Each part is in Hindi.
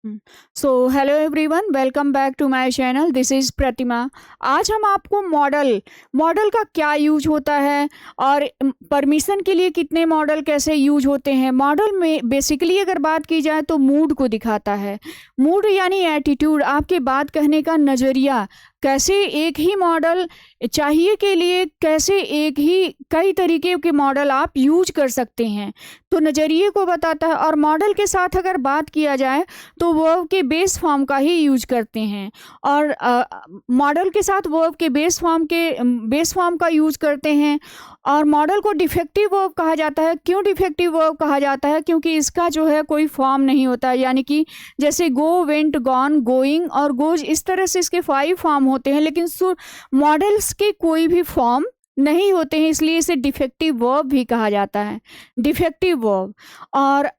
So hello everyone, welcome back to my channel. This is Pratima. आज हम आपको मॉडल मॉडल का क्या यूज होता है और परमिशन के लिए कितने मॉडल कैसे यूज होते हैं। मॉडल में बेसिकली अगर बात की जाए तो मूड को दिखाता है। मूड यानी एटीट्यूड, आपके बात कहने का नज़रिया। कैसे एक ही मॉडल चाहिए के लिए कैसे एक ही कई तरीके के मॉडल आप यूज कर सकते हैं, तो नज़रिए को बताता है। और मॉडल के साथ अगर बात किया जाए तो वर्ब के बेस फॉर्म का ही यूज करते हैं। और मॉडल के साथ वर्ब के बेस फॉर्म का यूज करते हैं। और मॉडल को डिफेक्टिव वर्ब कहा जाता है। क्यों डिफेक्टिव वर्ब कहा जाता है? क्योंकि इसका जो है कोई फॉर्म नहीं होता, यानी कि जैसे गो, वेंट, गॉन, गोइंग और गोज, इस तरह से इसके 5 फॉर्म होते हैं, लेकिन मॉडल्स के कोई भी फॉर्म नहीं होते हैं, इसलिए इसे डिफेक्टिव वर्ब भी कहा जाता है। Defective verb. और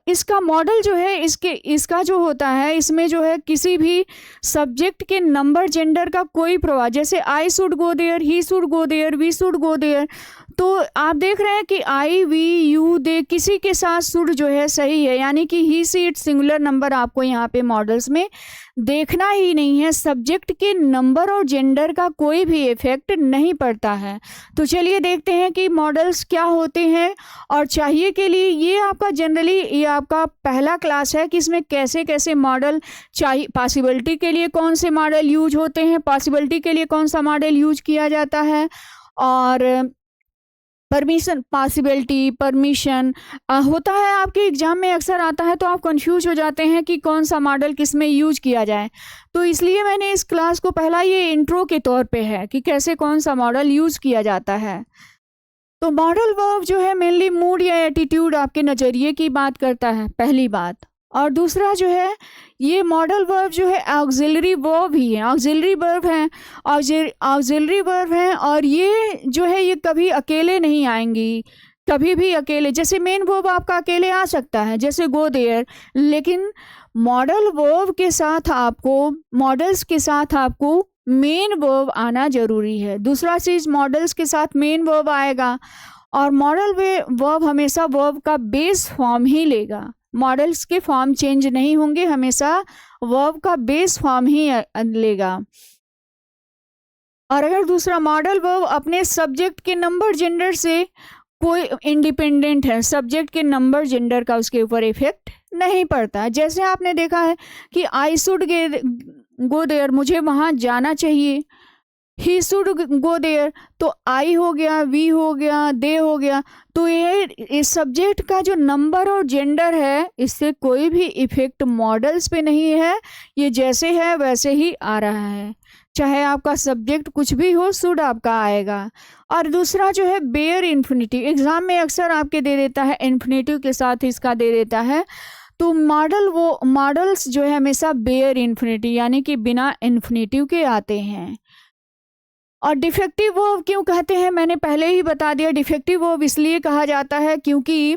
इसका मॉडल जो है इसका जो होता है, इसमें जो है किसी भी सब्जेक्ट के नंबर जेंडर का कोई प्रभाव, जैसे I should go there, he should go there, we should go there, तो आप देख रहे हैं कि आई, वी, यू, दे, किसी के साथ शुड जो है सही है, यानी कि ही, सी, इट सिंगुलर नंबर आपको यहाँ पे मॉडल्स में देखना ही नहीं है। सब्जेक्ट के नंबर और जेंडर का कोई भी इफेक्ट नहीं पड़ता है। तो चलिए देखते हैं कि मॉडल्स क्या होते हैं और चाहिए के लिए। ये आपका जनरली ये आपका पहला क्लास है कि इसमें कैसे कैसे मॉडल चाहिए। पॉसिबिलिटी के लिए कौन से मॉडल यूज होते हैं, पॉसिबिलिटी के लिए कौन सा मॉडल यूज किया जाता है, और परमिशन, पॉसिबिलिटी, परमिशन होता है आपके एग्जाम में अक्सर आता है, तो आप कंफ्यूज हो जाते हैं कि कौन सा मॉडल किस में यूज किया जाए। तो इसलिए मैंने इस क्लास को पहला ये इंट्रो के तौर पे है कि कैसे कौन सा मॉडल यूज किया जाता है। तो मॉडल वर्ब जो है मेनली मूड या एटीट्यूड, आपके नज़रिए की बात करता है, पहली बात। और दूसरा जो है, ये मॉडल वर्ब जो है ऑक्सिलरी वर्ब ही है, ऑक्सिलरी वर्ब है, ऑक्सिलरी वर्ब है। और ये जो है ये कभी अकेले नहीं आएंगी, कभी भी अकेले। जैसे मेन वर्ब आपका अकेले आ सकता है, जैसे गो देयर, लेकिन मॉडल वर्ब के साथ आपको, मॉडल्स के साथ आपको मेन वर्ब आना जरूरी है। दूसरा चीज, मॉडल्स के साथ मेन वर्ब आएगा, और मॉडल वर्ब हमेशा वर्ब का बेस फॉर्म ही लेगा। मॉडल्स के फॉर्म चेंज नहीं होंगे, हमेशा वर्ब का बेस फॉर्म ही लेगा। और अगर दूसरा मॉडल वर्ब अपने सब्जेक्ट के नंबर जेंडर से कोई इंडिपेंडेंट है, सब्जेक्ट के नंबर जेंडर का उसके ऊपर इफेक्ट नहीं पड़ता। जैसे आपने देखा है कि आई शुड गो देयर, मुझे वहाँ जाना चाहिए। ही शुड गो देयर, तो आई हो गया, वी हो गया, दे हो गया। तो ये इस सब्जेक्ट का जो नंबर और जेंडर है, इससे कोई भी इफेक्ट मॉडल्स पे नहीं है। ये जैसे है वैसे ही आ रहा है, चाहे आपका सब्जेक्ट कुछ भी हो, शुड आपका आएगा। और दूसरा जो है बेयर इन्फिनिटिव, एग्जाम में अक्सर आपके दे देता है, इन्फिनिटिव के साथ इसका दे देता है। तो मॉडल्स जो है हमेशा बेयर इन्फिनिटिव यानी कि बिना इन्फिनिटिव के आते हैं। और डिफेक्टिव वर्ब क्यों कहते हैं, मैंने पहले ही बता दिया। डिफेक्टिव वर्ब इसलिए कहा जाता है क्योंकि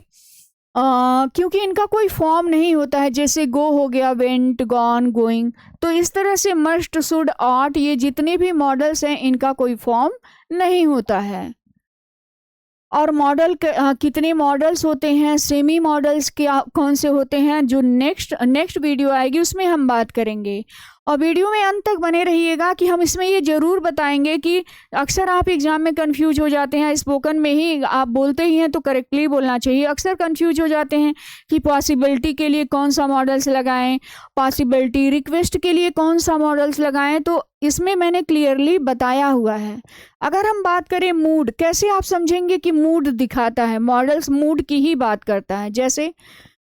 इनका कोई फॉर्म नहीं होता है, जैसे गो हो गया, वेंट, गॉन, गोइंग। तो इस तरह से मस्ट, शुड, ऑट, ये जितने भी मॉडल्स हैं इनका कोई फॉर्म नहीं होता है। और कितने मॉडल्स होते हैं, सेमी मॉडल्स क्या कौन से होते हैं, जो नेक्स्ट वीडियो आएगी उसमें हम बात करेंगे। और वीडियो में अंत तक बने रहिएगा कि हम इसमें ये ज़रूर बताएंगे कि अक्सर आप एग्जाम में कंफ्यूज हो जाते हैं। स्पोकन में ही आप बोलते ही हैं तो करेक्टली बोलना चाहिए। अक्सर कंफ्यूज हो जाते हैं कि पॉसिबिलिटी के लिए कौन सा मॉडल्स लगाएं, पॉसिबिलिटी रिक्वेस्ट के लिए कौन सा मॉडल्स लगाएं, तो इसमें मैंने क्लियरली बताया हुआ है। अगर हम बात करें मूड, कैसे आप समझेंगे कि मूड दिखाता है, मॉडल्स मूड की ही बात करता है। जैसे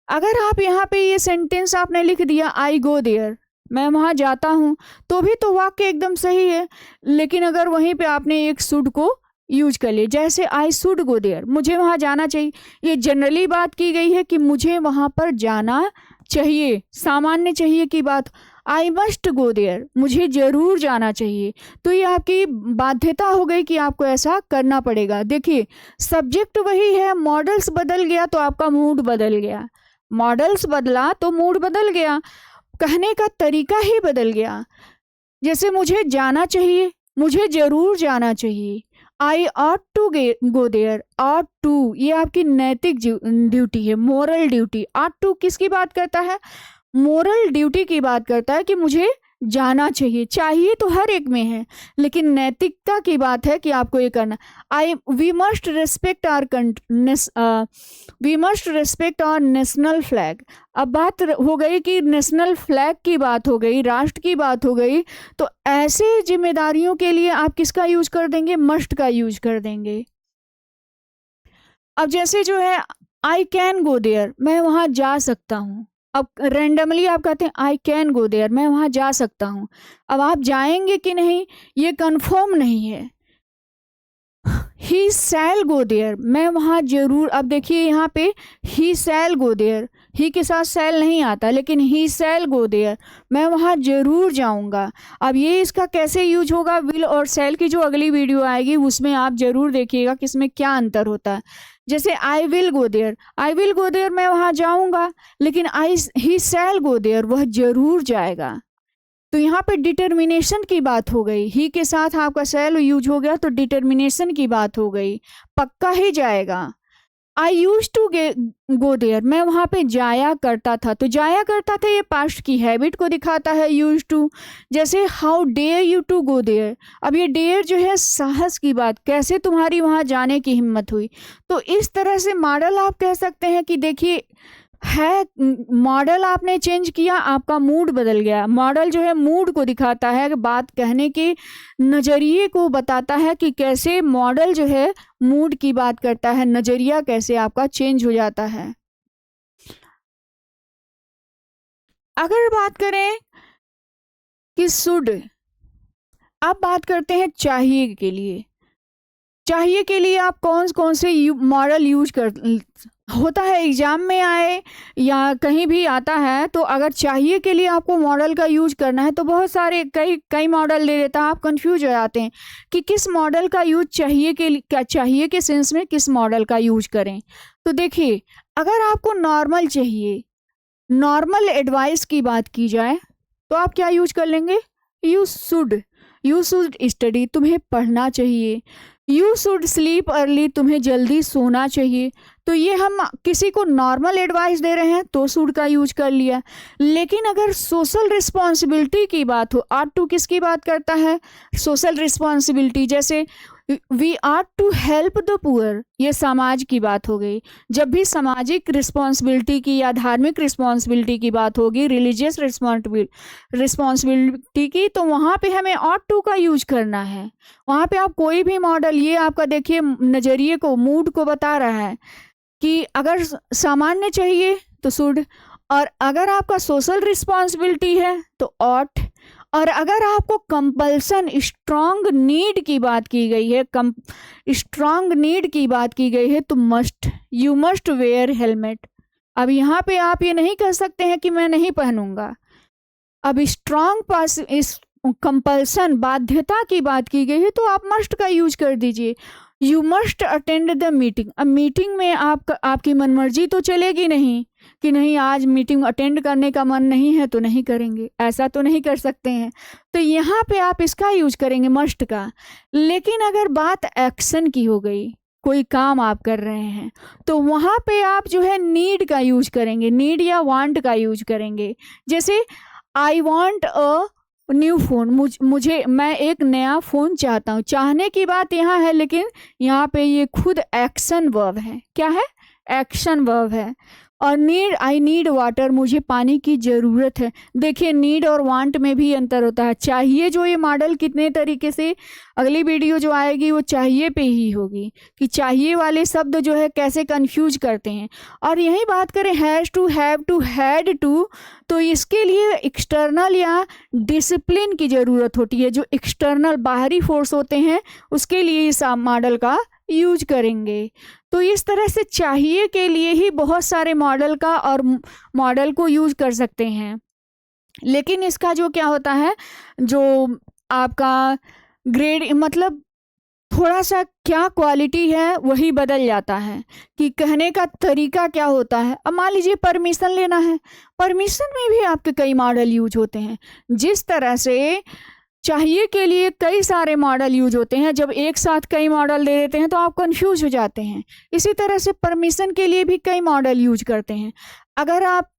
अगर आप यहाँ पे ये सेंटेंस आपने लिख दिया, आई गो देयर, मैं वहाँ जाता हूँ, तो भी तो वाक्य एकदम सही है। लेकिन अगर वहीं पे आपने एक शुड को यूज कर लिया, जैसे आई शुड गो देयर, मुझे वहाँ जाना चाहिए, ये जनरली बात की गई है कि मुझे वहाँ पर जाना चाहिए, सामान्य चाहिए की बात। आई मस्ट गो देयर, मुझे जरूर जाना चाहिए, तो ये आपकी बाध्यता हो गई कि आपको ऐसा करना पड़ेगा। देखिए, सब्जेक्ट वही है, मॉडल्स बदल गया तो आपका मूड बदल गया, मॉडल्स बदला तो मूड बदल गया, कहने का तरीका ही बदल गया। जैसे मुझे जाना चाहिए, मुझे जरूर जाना चाहिए। I ought to go there, ought to, ये आपकी नैतिक ड्यूटी है, मोरल ड्यूटी। ऑट टू किसकी बात करता है? मोरल ड्यूटी की बात करता है कि मुझे जाना चाहिए। चाहिए तो हर एक में है, लेकिन नैतिकता की बात है कि आपको ये करना। We must respect our national flag. अब बात हो गई कि नेशनल फ्लैग की बात हो गई, राष्ट्र की बात हो गई, तो ऐसे जिम्मेदारियों के लिए आप किसका यूज कर देंगे? मस्ट का यूज कर देंगे। अब जैसे जो है आई कैन गो देयर, मैं वहां जा सकता हूँ। अब रेंडमली आप कहते हैं आई कैन गो देयर, मैं वहां जा सकता हूँ। अब आप जाएंगे कि नहीं ये कंफर्म नहीं है। ही शैल गो देयर, मैं वहां जरूर। अब देखिए यहाँ पे ही शैल गो देयर, ही के साथ शैल नहीं आता, लेकिन ही शैल गो देयर, मैं वहां जरूर जाऊंगा। अब ये इसका कैसे यूज होगा? विल और शैल की जो अगली वीडियो आएगी उसमें आप जरूर देखिएगा कि इसमें क्या अंतर होता है। जैसे I will go there, I will go there मैं वहां जाऊंगा, लेकिन ही शैल गो देयर, वह जरूर जाएगा। तो यहाँ पे डिटर्मिनेशन की बात हो गई, ही के साथ आपका शैल यूज हो गया तो डिटर्मिनेशन की बात हो गई, पक्का ही जाएगा। आई यूज टू गो देयर, मैं वहां पे जाया करता था। तो जाया करता था ये पास्ट की हैबिट को दिखाता है, यूज टू। जैसे how dare you to go there, अब ये डेयर जो है साहस की बात, कैसे तुम्हारी वहां जाने की हिम्मत हुई। तो इस तरह से मॉडल आप कह सकते हैं कि देखिए है, मॉडल आपने चेंज किया, आपका मूड बदल गया। मॉडल जो है मूड को दिखाता है, बात कहने के नज़रिए को बताता है कि कैसे मॉडल जो है मूड की बात करता है, नज़रिया कैसे आपका चेंज हो जाता है। अगर बात करें कि शुड, अब बात करते हैं चाहिए के लिए। चाहिए के लिए आप कौन कौन से मॉडल यूज कर होता है, एग्जाम में आए या कहीं भी आता है, तो अगर चाहिए के लिए आपको मॉडल का यूज करना है तो बहुत सारे कई मॉडल दे देता है, आप कंफ्यूज हो जाते हैं कि किस मॉडल का यूज चाहिए के लिए, क्या चाहिए के सेंस में किस मॉडल का यूज करें। तो देखिए अगर आपको नॉर्मल चाहिए, नॉर्मल एडवाइस की बात की जाए तो आप क्या यूज कर लेंगे? यू शुड स्टडी, तुम्हें पढ़ना चाहिए। यू शुड स्लीप अर्ली, तुम्हें जल्दी सोना चाहिए। तो ये हम किसी को नॉर्मल एडवाइस दे रहे हैं तो शुड का यूज कर लिया। लेकिन अगर सोशल रिस्पॉन्सिबिलिटी की बात हो, आर टू किसकी बात करता है? Social responsibility. जैसे we are to help the poor, ये समाज की बात हो गई। जब भी सामाजिक रिस्पॉन्सिबिलिटी की या धार्मिक रिस्पॉन्सिबिलिटी की बात होगी, रिलीजियस रिस्पॉन्सिबिलिटी की, तो वहाँ पे हमें ऑट टू का यूज करना है। वहाँ पे आप कोई भी मॉडल, ये आपका देखिए नज़रिए को, मूड को बता रहा है कि अगर सामान्य चाहिए तो शुड, और अगर आपका सोशल रिस्पॉन्सिबिलिटी है तो ऑट, और अगर आपको कंपल्सन, स्ट्रॉन्ग नीड की बात की गई है, स्ट्रॉन्ग नीड की बात की गई है तो must, you must where helmet. अब यहाँ पे आप ये नहीं कह सकते हैं कि मैं नहीं पहनूंगा। अब स्ट्रॉन्ग पास इस कंपल्सन, बाध्यता की बात की गई है तो आप मस्ट का यूज कर दीजिए। You must attend the meeting, अब मीटिंग में आपकी मनमर्जी तो चलेगी नहीं कि नहीं आज मीटिंग अटेंड करने का मन नहीं है तो नहीं करेंगे, ऐसा तो नहीं कर सकते हैं। तो यहाँ पे आप इसका यूज करेंगे मस्ट का। लेकिन अगर बात एक्शन की हो गई, कोई काम आप कर रहे हैं, तो वहाँ पे आप जो है नीड का यूज करेंगे, नीड या वांट का यूज करेंगे। जैसे I want a new phone, मैं एक नया फ़ोन चाहता हूँ। चाहने की बात यहाँ है, लेकिन यहाँ पे ये खुद एक्शन वर्ब है। क्या है? एक्शन वर्ब है। और नीड, आई नीड वाटर, मुझे पानी की ज़रूरत है। देखिए नीड और वांट में भी अंतर होता है। चाहिए जो ये मॉडल कितने तरीके से, अगली वीडियो जो आएगी वो चाहिए पे ही होगी कि चाहिए वाले शब्द जो है कैसे कंफ्यूज करते हैं। और यही बात करें has to, have to, had to, तो इसके लिए एक्सटर्नल या डिसिप्लिन की ज़रूरत होती है। जो एक्सटर्नल बाहरी फोर्स होते हैं उसके लिए इस मॉडल का यूज करेंगे। तो इस तरह से चाहिए के लिए ही बहुत सारे मॉडल का और मॉडल को यूज कर सकते हैं। लेकिन इसका जो क्या होता है, जो आपका ग्रेड, मतलब थोड़ा सा क्या क्वालिटी है वही बदल जाता है कि कहने का तरीका क्या होता है। अब मान लीजिए परमिशन लेना है, परमिशन में भी आपके कई मॉडल यूज होते हैं। जिस तरह से चाहिए के लिए कई सारे मॉडल यूज होते हैं, जब एक साथ कई मॉडल दे देते हैं तो आप कंफ्यूज हो जाते हैं। इसी तरह से परमिशन के लिए भी कई मॉडल यूज करते हैं। अगर आप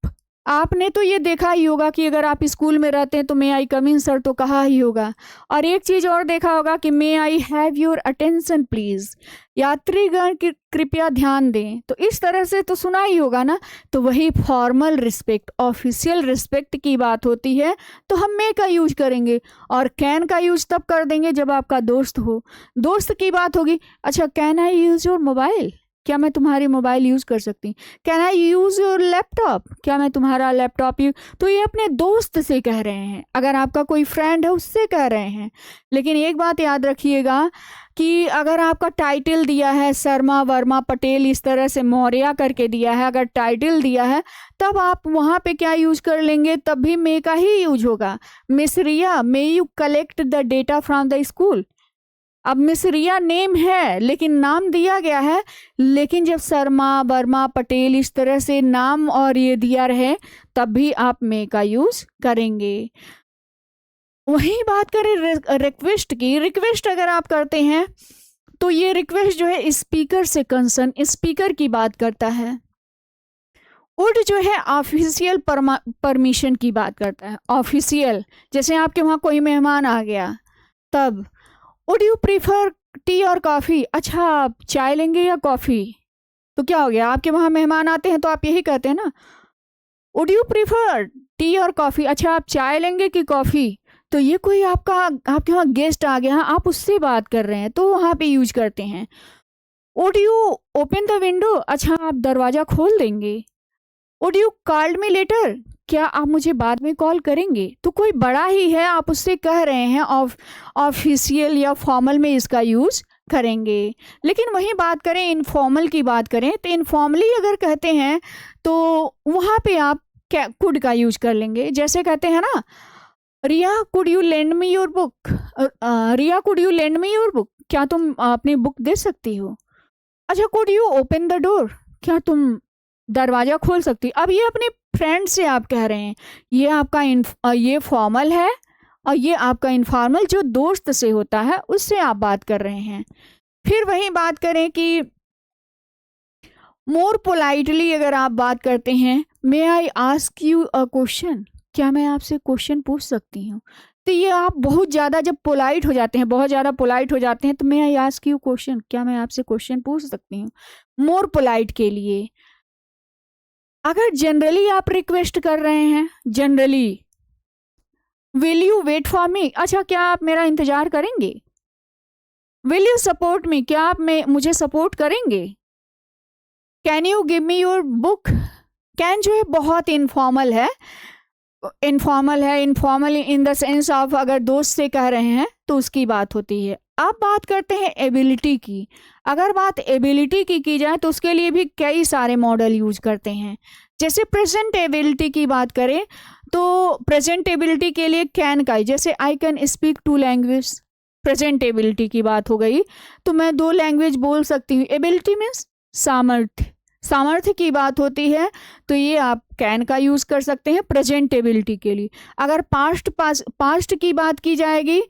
आपने तो ये देखा ही होगा कि अगर आप स्कूल में रहते हैं तो मे आई कम इन सर तो कहा ही होगा। और एक चीज़ और देखा होगा कि may I have your attention please, यात्रीगण कृपया ध्यान दें। तो इस तरह से तो सुना ही होगा ना। तो वही फॉर्मल रिस्पेक्ट, ऑफिशियल रिस्पेक्ट की बात होती है तो हम मे का यूज करेंगे, और कैन का यूज तब कर देंगे जब आपका दोस्त हो। दोस्त की बात होगी, अच्छा can I use your mobile, क्या मैं तुम्हारी मोबाइल यूज़ कर सकती हूँ। Can I use your laptop, क्या मैं तुम्हारा लैपटॉप यूज। तो ये अपने दोस्त से कह रहे हैं, अगर आपका कोई फ्रेंड है उससे कह रहे हैं। लेकिन एक बात याद रखिएगा कि अगर आपका टाइटल दिया है शर्मा वर्मा पटेल, इस तरह से मौर्य करके दिया है, अगर टाइटल दिया है तब आप वहाँ पे क्या यूज कर लेंगे, तब भी मे का ही यूज होगा। Miss Riya may you collect the data from the school. अब मिस रिया नेम है लेकिन नाम दिया गया है, लेकिन जब शर्मा वर्मा पटेल इस तरह से नाम और ये दिया रहे तब भी आप मे का यूज करेंगे। वही बात करें रिक्वेस्ट की, रिक्वेस्ट अगर आप करते हैं तो ये रिक्वेस्ट जो है स्पीकर से कंसर्न, स्पीकर की बात करता है। वुड जो है ऑफिशियल परमिशन की बात करता है, ऑफिशियल। जैसे आपके वहाँ कोई मेहमान आ गया तब वुड यू प्रीफर टी और कॉफ़ी, अच्छा आप चाय लेंगे या कॉफ़ी। तो क्या हो गया, आपके वहाँ मेहमान आते हैं तो आप यही कहते हैं ना, वुड यू प्रीफर टी और कॉफ़ी, अच्छा आप चाय लेंगे कि कॉफ़ी। तो ये कोई आपके वहाँ गेस्ट आ गया, आप उससे बात कर रहे हैं तो वहाँ पे यूज करते हैं। Would you open the window, अच्छा आप दरवाज़ा खोल देंगे। Would you called me later, क्या आप मुझे बाद में कॉल करेंगे। तो कोई बड़ा ही है, आप उससे कह रहे हैं, ऑफिशियल या फॉर्मल में इसका यूज़ करेंगे। लेकिन वही बात करें इनफॉर्मल की बात करें तो इनफॉर्मली अगर कहते हैं तो वहाँ पे आप क्या कुड का यूज कर लेंगे। जैसे कहते हैं ना, Riya could you lend me your book, Riya could you lend me your book, क्या तुम अपनी बुक दे सकती हो। अच्छा could you open the door, क्या तुम दरवाज़ा खोल सकती। अब ये अपने फ्रेंड से आप कह रहे हैं, ये आपका ये फॉर्मल है और ये आपका इनफॉर्मल जो दोस्त से होता है उससे आप बात कर रहे हैं। फिर वही बात करें कि मोर पोलाइटली अगर आप बात करते हैं, may I ask you a question, क्या मैं आपसे क्वेश्चन पूछ सकती हूँ। तो ये आप बहुत ज़्यादा जब पोलाइट हो जाते हैं, बहुत ज़्यादा पोलाइट हो जाते हैं तो मे आई आस्क यू क्वेश्चन, क्या मैं आपसे क्वेश्चन पूछ सकती हूँ, मोर पोलाइट के लिए। अगर जनरली आप रिक्वेस्ट कर रहे हैं, generally will you wait for me, अच्छा क्या आप मेरा इंतजार करेंगे। विल यू सपोर्ट मी, क्या आप मुझे सपोर्ट करेंगे। Can you give me your book, can जो है बहुत इनफॉर्मल है, informal in the sense of अगर दोस्त से कह रहे हैं तो उसकी बात होती है। अब बात करते हैं एबिलिटी की। अगर बात एबिलिटी की जाए तो उसके लिए भी कई सारे मॉडल यूज करते हैं। जैसे प्रेजेंट एबिलिटी की बात करें तो प्रेजेंट एबिलिटी के लिए कैन का, जैसे I can speak 2 language, present ability की बात हो गई तो मैं 2 लैंग्वेज बोल सकती हूँ। एबिलिटी मीन्स सामर्थ्य, सामर्थ्य की बात होती है तो ये आप कैन का यूज़ कर सकते हैं प्रेजेंट एबिलिटी के लिए। अगर पास्ट की बात की जाएगी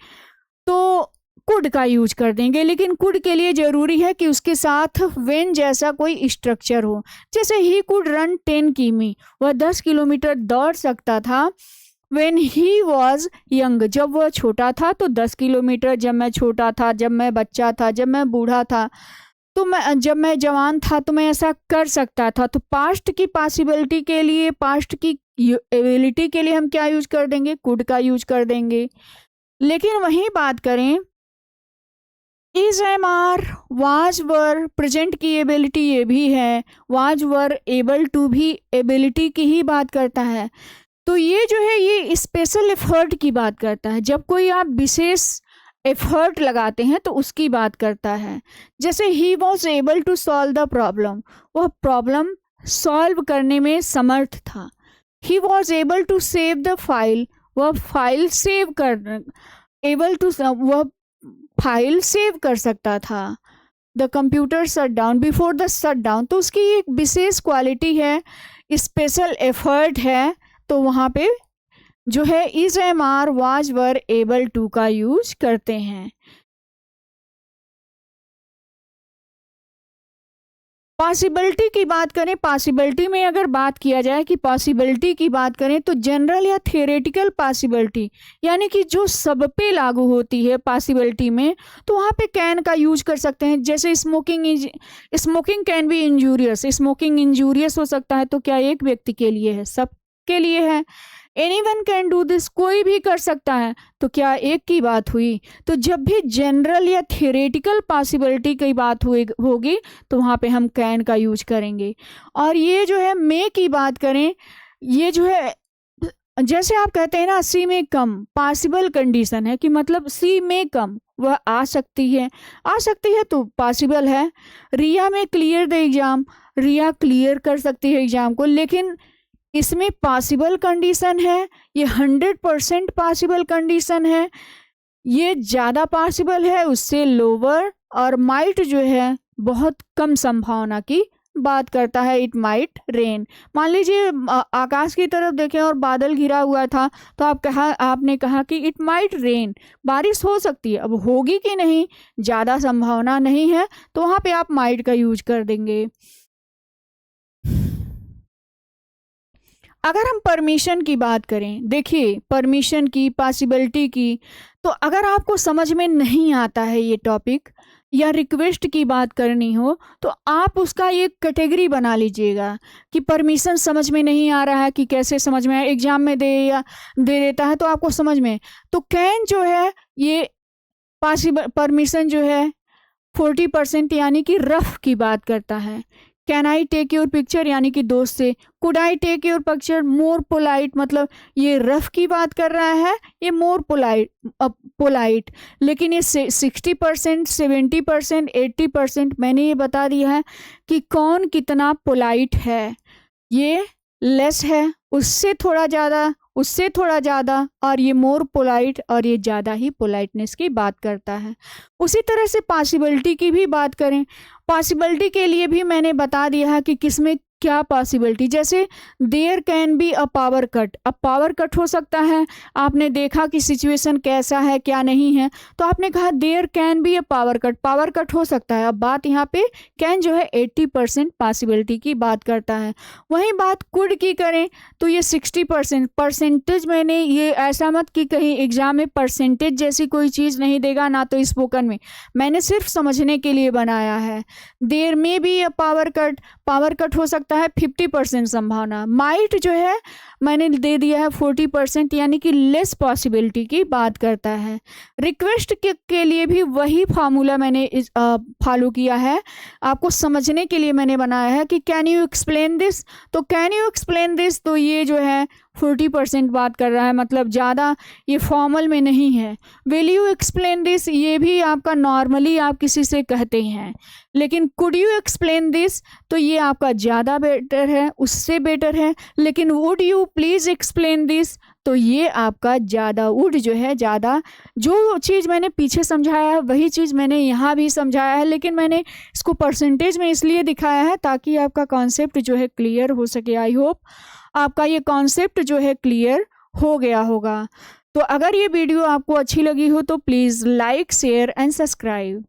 तो कुड का यूज कर देंगे, लेकिन कुड के लिए ज़रूरी है कि उसके साथ वेन जैसा कोई स्ट्रक्चर हो। जैसे ही कुड रन 10 किमी, वह 10 किलोमीटर दौड़ सकता था। वेन ही वॉज यंग, जब वह छोटा था तो 10 किलोमीटर, जब मैं छोटा था, जब मैं बच्चा था, जब मैं बूढ़ा था, तो जब मैं जवान था तो मैं ऐसा कर सकता था। तो पास्ट की पॉसिबिलिटी के लिए, पास्ट की एबिलिटी के लिए हम क्या यूज कर देंगे, कुड का यूज कर देंगे। लेकिन वही बात करें is am are was were, present की एबिलिटी ये भी है, वाज वर एबल टू भी एबिलिटी की ही बात करता है। तो ये जो है ये स्पेशल एफर्ट की बात करता है, जब कोई आप विशेष एफर्ट लगाते हैं तो उसकी बात करता है। जैसे he was able to solve the problem, वह प्रॉब्लम सॉल्व करने में समर्थ था। He was able to save the file, वह फाइल सेव कर, एबल टू, वह फाइल सेव कर सकता था। The computer shut down before the shut down, तो उसकी एक विशेष क्वालिटी है, स्पेशल एफर्ट है, तो वहाँ पे जो है is am are was were able to का यूज करते हैं। पॉसिबिलिटी की बात करें, पॉसिबिलिटी में अगर बात किया जाए कि पॉसिबिलिटी की बात करें तो जनरल या थियोरेटिकल पॉसिबिलिटी यानी कि जो सब पे लागू होती है पॉसिबिलिटी में, तो वहाँ पे कैन का यूज कर सकते हैं। जैसे smoking can be injurious, smoking injurious हो सकता है, तो क्या एक व्यक्ति के लिए है, सब के लिए है। एनीवन कैन डू दिस, कोई भी कर सकता है, तो क्या एक की बात हुई। तो जब भी जनरल या थियोरेटिकल पॉसिबिलिटी की बात होगी तो वहाँ पे हम कैन का यूज करेंगे। और ये जो है मे की बात करें, ये जो है जैसे आप कहते हैं ना सी में कम, पॉसिबल कंडीशन है कि मतलब सी में कम, वह आ सकती है तो पॉसिबल है। Riya may clear the exam, Riya clear कर सकती है एग्जाम को, लेकिन इसमें पॉसिबल कंडीशन है, ये 100% पॉसिबल कंडीशन है, ये ज़्यादा पॉसिबल है उससे लोअर, और माइट जो है बहुत कम संभावना की बात करता है। इट माइट रेन, मान लीजिए आकाश की तरफ देखें और बादल घिरा हुआ था, तो आपने कहा कि इट माइट रेन, बारिश हो सकती है। अब होगी कि नहीं, ज़्यादा संभावना नहीं है, तो वहाँ पे आप माइट का यूज कर देंगे। अगर हम परमिशन की बात करें, देखिए परमिशन की, पॉसिबिलिटी की, तो अगर आपको समझ में नहीं आता है ये टॉपिक या रिक्वेस्ट की बात करनी हो, तो आप उसका एक कैटेगरी बना लीजिएगा कि परमिशन समझ में नहीं आ रहा है कि कैसे समझ में आए, एग्जाम में दे देता है तो आपको समझ में। तो कैन जो है ये परमिशन जो है 40% यानी कि रफ की बात करता है। Can I take your picture यानी कि दोस्त से, could I take your picture, more polite, मतलब ये रफ की बात कर रहा है, ये मोर पोलाइट। लेकिन ये 60%, 70%, 80% मैंने ये बता दिया है कि कौन कितना पोलाइट है। ये लेस है, उससे थोड़ा ज़्यादा, उससे थोड़ा ज़्यादा, और ये मोर पोलाइट, और ये ज़्यादा ही पोलाइटनेस की बात करता है। उसी तरह से पॉसिबिलिटी की भी बात करें, पॉसिबिलिटी के लिए भी मैंने बता दिया है कि किसमें क्या पॉसिबिलिटी। जैसे there can be a power cut, अब पावर कट हो सकता है, आपने देखा कि सिचुएशन कैसा है क्या नहीं है, तो आपने कहा there can be a power cut, power cut हो सकता है। अब बात यहाँ पे कैन जो है 80% पॉसिबिलिटी की बात करता है। वहीं बात कुड की करें तो ये 60% परसेंटेज, मैंने ये ऐसा मत कि कहीं एग्जाम में परसेंटेज जैसी कोई चीज़ नहीं देगा, ना तो स्पोकन में, मैंने सिर्फ समझने के लिए बनाया है। देयर में B a power cut, power cut हो सकता है 50% संभावना। माइट जो है मैंने दे दिया है 40% यानी कि लेस पॉसिबिलिटी की बात करता है। रिक्वेस्ट के लिए भी वही फार्मूला मैंने फॉलो किया है, आपको समझने के लिए मैंने बनाया है कि कैन यू एक्सप्लेन दिस, तो कैन यू एक्सप्लेन दिस, तो ये जो है 40% बात कर रहा है, मतलब ज़्यादा ये फॉर्मल में नहीं है। विल यू एक्सप्लेन दिस, ये भी आपका नॉर्मली आप किसी से कहते हैं, लेकिन कुड यू एक्सप्लेन दिस, तो ये आपका ज़्यादा बेटर है, उससे बेटर है। लेकिन would you please explain this, तो ये आपका ज़्यादा, वुड जो है ज़्यादा, जो चीज़ मैंने पीछे समझाया है वही चीज़ मैंने यहाँ भी समझाया है, लेकिन मैंने इसको परसेंटेज में इसलिए दिखाया है ताकि आपका कॉन्सेप्ट जो है क्लियर हो सके। आई होप आपका ये कॉन्सेप्ट जो है क्लियर हो गया होगा। तो अगर ये वीडियो आपको अच्छी लगी हो तो please like, share and subscribe.